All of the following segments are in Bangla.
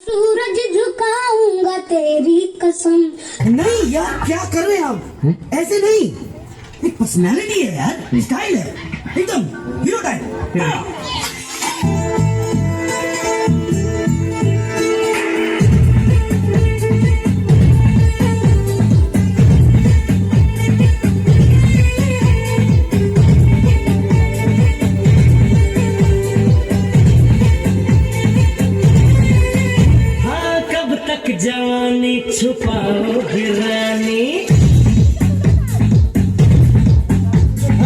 सूरज झुकाऊंगा तेरी कसम। नहीं यार, क्या कर रहे हैं आप? ऐसे नहीं, एक पर्सनालिटी है यार, स्टाइल है एकदम हीरो टाइप। जवानी छुपाओगी रानी,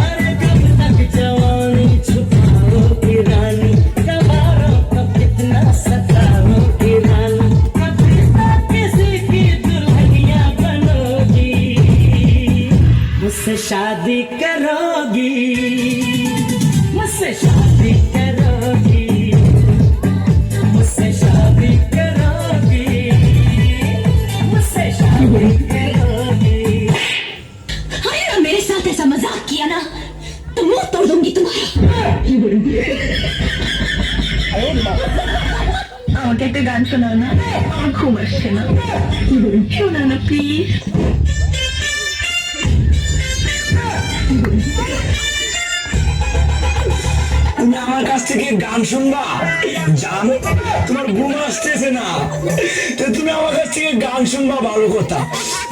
अरे कब तक जवानी छुपाओगी रानी, कबारों को कितना सताओगी रानी, कभी तक किसी की दुल्हनिया बनोगी, मुझसे शादी करोगी, मुझसे शादी करोगी, मुझसे शादी करोगी, मुझसे शादी करोगी। अरे मेरे साथ ऐसा मजाक किया ना तो मुंह तोड़ दूंगी तुम्हारा। আমাকে একটা গান শোনাও না, আমার ঘুম আসছে না, শোনাও না প্লিজ। তুমি আমার কাছ থেকে গান শুনবা? জানো তোমার ঘুম আসতেছে না, তো তুমি আমার কাছ থেকে গান শুনবা, ভালো কথা।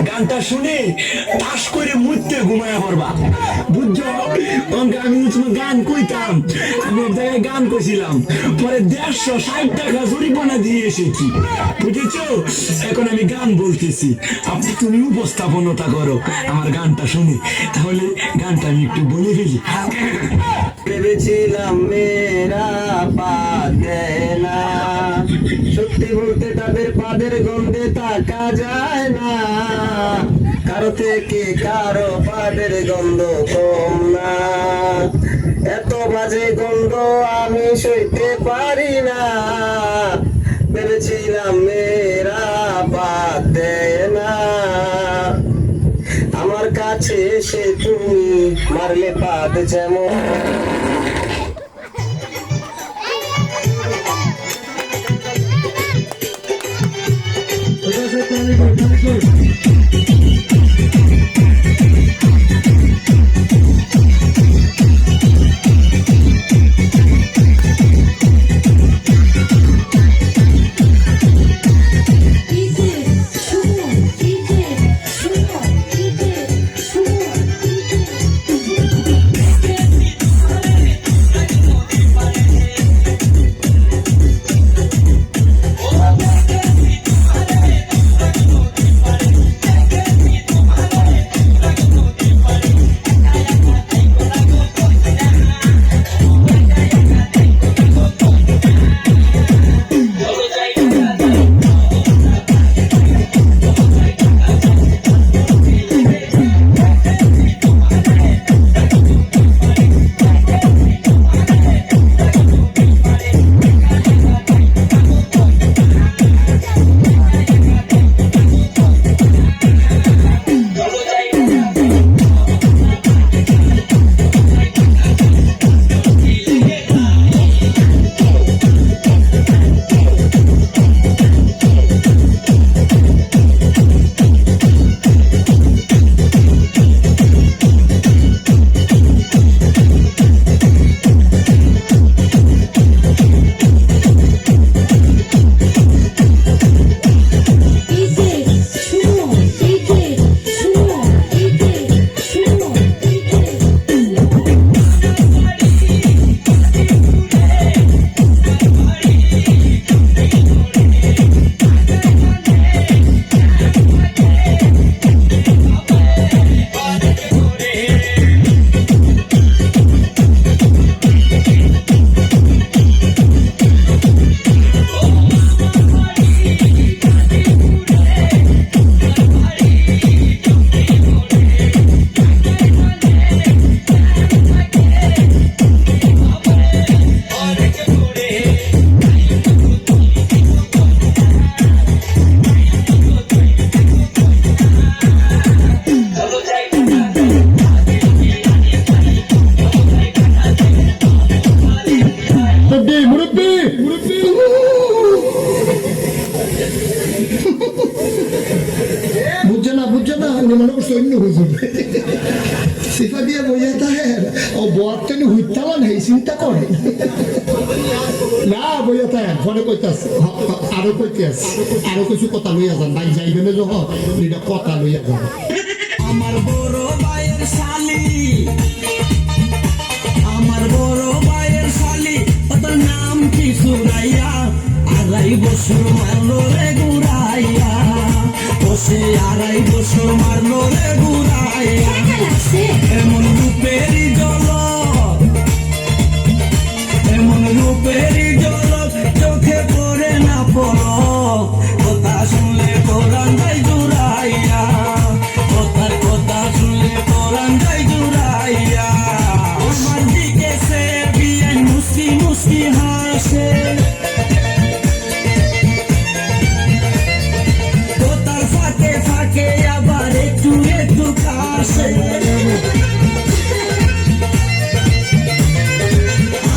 গানটা শুনে টাস করে মুহূর্তে ঘুমায় পড়বা, বুঝছো? আমি তোমার গান কইতাম, আমি এক জায়গায় গান কইছিলাম, পরে 160 টাকা জরিমানা দিয়ে এসেছি, বুঝেছো? এখন আমি গান বলতেছি, আপনি তুমি উপস্থাপনতা করো আমার গানটা শুনে, তাহলে গানটা আমি একটু বলে ফেলি। ভেবেছিলাম মেয়েরা পাত দেয় না, সত্যি বলতে তাদের পাদের গন্ধে তাকা যায় না, কারো থেকে কারো পাদের গন্ধ কম না, এত বাজে গন্ধ আমি সইতে পারি না, ভেবেছিলাম মেয়েরা পাত দেয় না, আমার কাছে এসে তুমি মারলে পাদ যেমন। বুঝছে না উনি মনে করছে অন্য হুজুর সিফা দিয়ে বইয়া থাকে ও বর তেন হুইতালা নেই চিন্তা করে না বইয়া থাকে ফোনে কইতে আছে আরো কইতে আছে আরো কিছু কথা লইয়া যান ভাই যাইবেন যখন এটা কথা লইয়া যান আমার বড় ভাইয়ের শালি আমার বড় ভাইয়ের শালি তোর নাম কি সুরাইয়া 2.5 বছর মারলো রে গুড়াইয়া বসে 2.5 বছর মারলো রে গুড়াইয়া এমন রূপেরই জলক এমন রূপেরই জলক চোখে পড়ে না পলক কথা শুনলে কোরআন যাই জুড়াইয়া কথার কথা শুনলে কোরআন যাই জুড়াইয়া আমার দিকে সে বিয়ান মুস্কি মুস্কি হাসে কথার ফাঁকে ফাঁকে আবার একটু একটু কাশে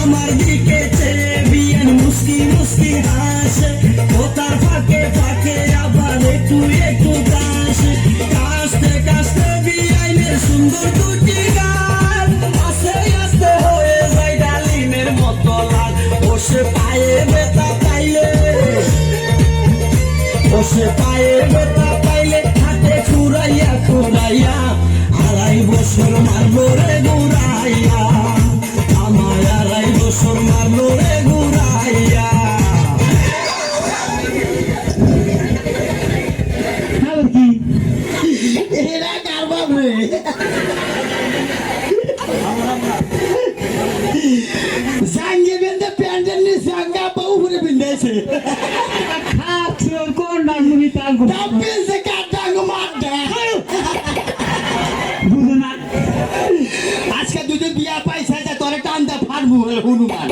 আমার দিকে চেয়ে বিয়ান মুস্কি মুস্কি হাসে কথার ফাঁকে ফাঁকে আবার একটু একটু কাশে কাশতে কাশতে বিয়াইনের সুন্দর দুটি গাল আস্তে আস্তে হয়ে যায় ডালিমের মতো লাল বসে পায়ে ব্যথা পাইলে বসে পায়ে ব্যথা পাইলে হাতে খুঁড়াইয়া খুঁড়াইয়া 2.5 বছর মারলো রে গুড়াইয়া আমার 2.5 বছর মারলো রে গুড়াইয়া এরা কার বাপ রে জাঙ্গে বেঁধে প্যান্টের নিচে জাঙ্গা বউ করে বিন্দাইছে কোন নামগুলি তার ডাব্বিলছে কাটাঙ্গ মারটা বুঝো না আজকে দুধে বিয়া পাইছে তোরে টানতে ফাড়বো হনুমান